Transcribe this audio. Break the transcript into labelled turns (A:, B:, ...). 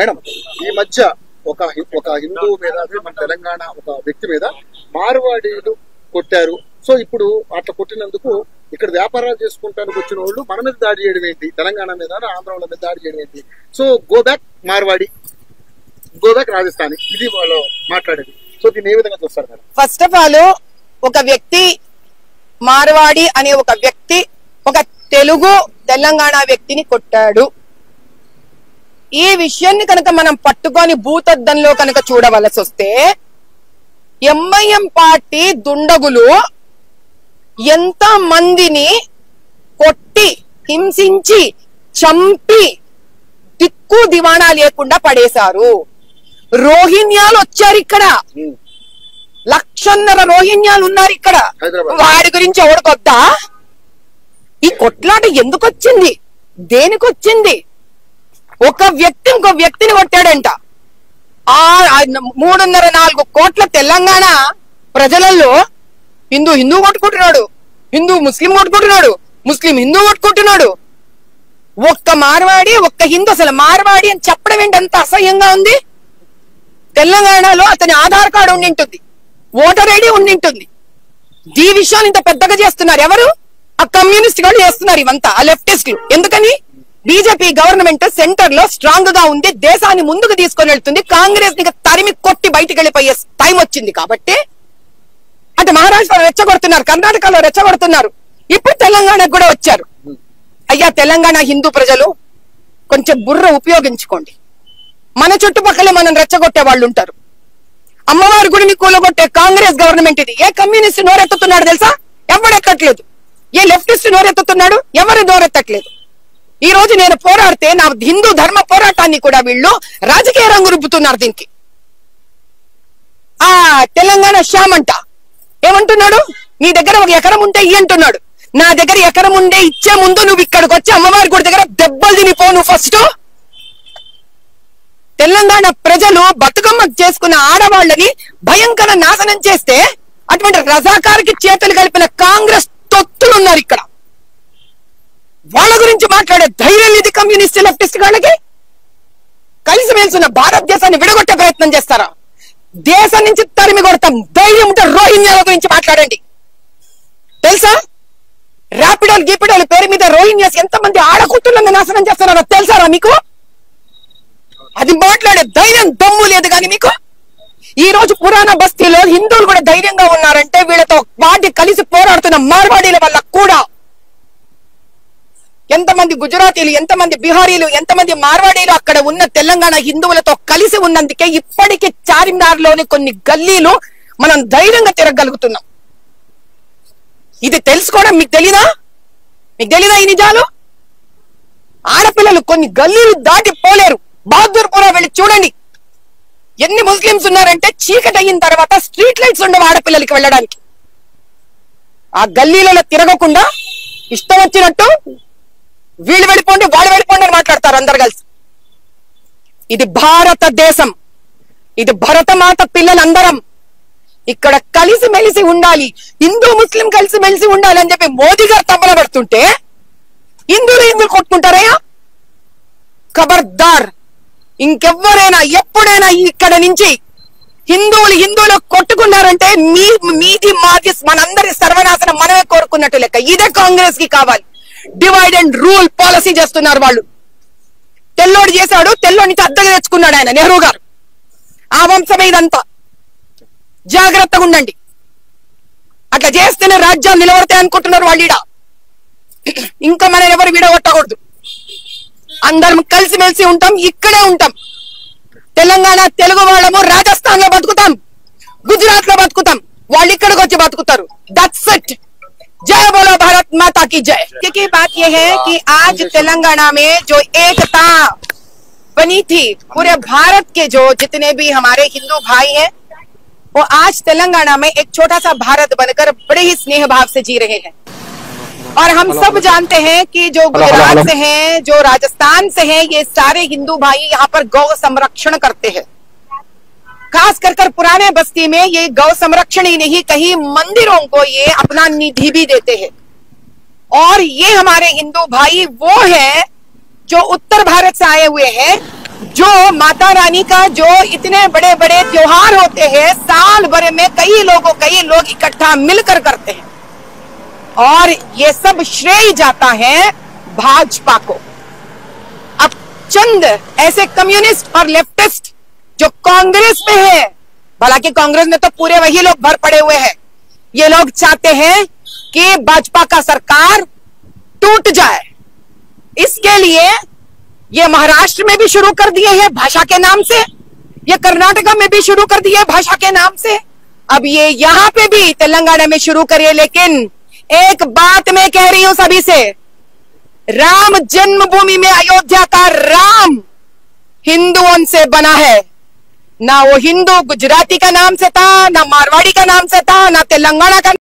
A: Madam ఈ మధ్య ఒక హిందువు మీద మన తెలంగాణ ఒక వ్యక్తి మీద మార్వాడీలు కొట్టారు. సో ఇప్పుడు అట్లా కొట్టినందుకు ఇక్కడ వ్యాపారాలు చేసుకుంటానికి వచ్చిన వాళ్ళు మన మీద దాడి చేయడం ఏంటి, తెలంగాణ మీద ఆంధ్ర వాళ్ళ మీద దాడి చేయడం ఏంటి? So go back Marwadi, go back Rajasthani, ఇది వాళ్ళు మాట్లాడేది. సో దీన్ని ఏ విధంగా చూస్తారు మేడం?
B: ఫస్ట్ ఆఫ్ ఆల్ ఒక వ్యక్తి మార్వాడి అనే ఒక వ్యక్తి ఒక తెలుగు తెలంగాణ వ్యక్తిని కొట్టాడు. ఈ విషయాన్ని కనుక మనం పట్టుకొని భూతద్దంలో కనుక చూడవలసి వస్తే ఎంఐఎం పార్టీ దుండగులు ఎంత మందిని కొట్టి హింసించి చంపి దిక్కు దివాణా లేకుండా పడేశారు. రోహింగ్యాలు వచ్చారు ఇక్కడ, 1,500,000 రోహింగ్యాలు ఉన్నారు ఇక్కడ. వాడి గురించి ఎవడికొద్దా? ఈ కొట్లాట ఎందుకు వచ్చింది, దేనికి వచ్చింది? ఒక వ్యక్తి ఇంకో వ్యక్తిని కొట్టాడంట. 3.5-4 కోట్ల తెలంగాణ ప్రజలలో హిందూ కొట్టుకుంటున్నాడు, హిందూ ముస్లిం కొట్టుకుంటున్నాడు, ముస్లిం హిందూ కొట్టుకుంటున్నాడు. ఒక్క మార్వాడి ఒక్క హిందూ. అసలు మార్వాడి అని చెప్పడం ఏంటి అంత అసహ్యంగా ఉంది? తెలంగాణలో అతని ఆధార్ కార్డు ఉండింటుంది, ఓటర్ ఐడి ఉండింటుంది. ఈ విషయాన్ని ఇంత పెద్దగా చేస్తున్నారు ఎవరు? ఆ కమ్యూనిస్ట్ వాళ్ళు చేస్తున్నారు ఇవంతా, ఆ లెఫ్టిస్టులు. ఎందుకని? బీజేపీ గవర్నమెంట్ సెంటర్ లో స్ట్రాంగ్ గా ఉంది, దేశాన్ని ముందుకు తీసుకొని వెళ్తుంది. కాంగ్రెస్ ని తరిమి కొట్టి బయటికి వెళ్ళిపోయే టైం వచ్చింది కాబట్టి అంటే మహారాష్ట్రలో రెచ్చగొడుతున్నారు, కర్ణాటకలో రెచ్చగొడుతున్నారు, ఇప్పుడు తెలంగాణకు కూడా వచ్చారు. అయ్యా తెలంగాణ హిందూ ప్రజలు కొంచెం బుర్ర ఉపయోగించుకోండి. మన చుట్టుపక్కలే మనం రెచ్చగొట్టే వాళ్ళు ఉంటారు. అమ్మవారి గుడిని కూలగొట్టే కాంగ్రెస్ గవర్నమెంట్ ఇది. ఏ కమ్యూనిస్ట్ నోరెత్తుతున్నాడు తెలుసా? ఎవడెక్కట్లేదు. ఏ లెఫ్టిస్ట్ నోరెత్తుతున్నాడు? ఎవరు నోరెత్తట్లేదు. ఈ రోజు నేను పోరాడితే నా హిందూ ధర్మ పోరాటాన్ని కూడా వీళ్ళు రాజకీయ రంగు రుబ్బుతున్నారు దీనికి. ఆ తెలంగాణ శ్యామ్ అంట ఏమంటున్నాడు? నీ దగ్గర 1 ఎకరం ఉంటే ఇయ్యి అంటున్నాడు. నా దగ్గర ఎకరం ఉండే ఇచ్చే ముందు నువ్వు ఇక్కడికి వచ్చి అమ్మవారి గుడి దగ్గర దెబ్బలు తినిపో. నువ్వు ఫస్ట్ తెలంగాణ ప్రజలు బతుకమ్మ చేసుకున్న ఆడవాళ్ళని భయంకర నాశనం చేస్తే అటువంటి రజాకార్కి చేతులు కలిపిన కాంగ్రెస్ తొత్తులు ఉన్నారు ఇక్కడ. వాళ్ళ గురించి మాట్లాడే ధైర్యం ఇది కమ్యూనిస్ట్ లెఫ్టిస్ట్ వాళ్ళకి? కలిసి మెలిసిన భారతదేశాన్ని విడగొట్టే ప్రయత్నం చేస్తారా? దేశం నుంచి తరిమి కొడతాం. ధైర్యం ఉంటే రోహింగ్యాల గురించి మాట్లాడండి. తెలుసా? ర్యాపిడోలు గీపిడోలు పేరు మీద రోహింగ్యాస్ ఎంతమంది ఆడకూతులను నాశనం చేస్తున్నారో తెలుసారా మీకు? అది మాట్లాడే ధైర్యం దమ్ము లేదు కానీ మీకు. ఈ రోజు పురాణ బస్తీలో హిందువులు కూడా ధైర్యంగా ఉన్నారంటే వీళ్ళతో వాటి కలిసి పోరాడుతున్న మార్వాడీల వల్ల కూడా. ఎంతమంది గుజరాతీలు, ఎంతమంది బిహారీలు, ఎంతమంది మార్వాడీలు అక్కడ ఉన్న తెలంగాణ హిందువులతో కలిసి ఉన్నందుకే ఇప్పటికీ చార్మినార్లోని కొన్ని గల్లీలు మనం ధైర్యంగా తిరగలుగుతున్నాం. ఇది తెలుసుకోవడం మీకు తెలీదా? మీకు తెలీదా ఈ నిజాలు? ఆడపిల్లలు కొన్ని గల్లీలు దాటి పోలేరు. బహదూర్పురా వెళ్ళి చూడండి, ఎన్ని ముస్లింస్ ఉన్నారంటే చీకటి అయిన తర్వాత స్ట్రీట్ లైట్స్ ఉండవు ఆడపిల్లలకి వెళ్ళడానికి. ఆ గల్లీలలో తిరగకుండా ఇష్టం వచ్చినట్టు వీళ్ళు వెళ్ళిపోండి వాళ్ళు వెళ్ళిపోండి అని మాట్లాడతారు అందరు కలిసి. ఇది భారతదేశం, ఇది భరతమాత పిల్లలందరం ఇక్కడ కలిసి మెలిసి ఉండాలి, హిందూ ముస్లిం కలిసి మెలిసి ఉండాలి అని చెప్పి మోదీ గారు తప్పన పడుతుంటే హిందువులు కొట్టుకుంటారయ్యా? ఖబర్దార్, ఇంకెవ్వరైనా ఎప్పుడైనా ఇక్కడ నుంచి హిందువులు కొట్టుకున్నారంటే మీది మాది మనందరి సర్వనాశనం మనమే కోరుకున్నట్టు లెక్క. ఇదే కాంగ్రెస్ కి కావాలి. డివైడ్ అండ్ రూల్ పాలసీ చేస్తున్నారు వాళ్ళు. తెల్లోడు చేశాడు, తెల్లోడి నుంచి అద్దెగా తెచ్చుకున్నాడు ఆయన నెహ్రూ గారు. ఆ వంశమే ఇదంతా. జాగ్రత్తగా ఉండండి. అట్లా చేస్తేనే రాజ్యాలు నిలబడతాయి అనుకుంటున్నారు వాళ్ళు. ఇంకా మనం ఎవరు విడగొట్టకూడదు. అందరం కలిసిమెలిసి ఉంటాం, ఇక్కడే ఉంటాం. తెలంగాణ తెలుగు వాళ్ళము రాజస్థాన్ లో బతుకుతాం, గుజరాత్ లో బతుకుతాం, వాళ్ళు ఇక్కడికి వచ్చి బతుకుతారు. That's it. जय बोलो भारत माता की जय। की बात यह है कि आज तेलंगाना में जो एकता बनी थी, पूरे भारत के जो जितने भी हमारे हिंदू भाई हैं, वो आज तेलंगाना में एक छोटा सा भारत बनकर बड़े ही स्नेह भाव से जी रहे हैं। और हम सब जानते हैं कि जो गुजरात से हैं, जो राजस्थान से हैं, ये सारे हिंदू भाई यहाँ पर गौ संरक्षण करते हैं। खास कर पुराने बस्ती में ये गौ संरक्षण ही नहीं, कहीं मंदिरों को ये अपना निधि भी देते हैं। और ये हमारे हिंदू भाई वो हैं जो उत्तर भारत से आए हुए हैं, जो माता रानी का जो इतने बड़े बड़े त्योहार होते हैं, साल भर में कई लोग इकट्ठा मिलकर करते हैं, और ये सब श्रेय जाता है भाजपा को। अब चंद ऐसे कम्युनिस्ट और लेफ्टिस्ट जो कांग्रेस में है, हालांकि कांग्रेस में तो पूरे वही लोग भर पड़े हुए हैं, ये लोग चाहते हैं कि भाजपा का सरकार टूट जाए। इसके लिए ये महाराष्ट्र में भी शुरू कर दिए हैं भाषा के नाम से, ये कर्नाटका में भी शुरू कर दिए हैं भाषा के नाम से, अब ये यहां पे भी तेलंगाना में शुरू करिए। लेकिन एक बात मैं कह रही हूं सभी से, राम जन्मभूमि में अयोध्या का राम हिंदुओं से बना है, ना वो हिंदू गुजराती का नाम से था, ना मारवाड़ी का नाम से था, ना तेलंगाना का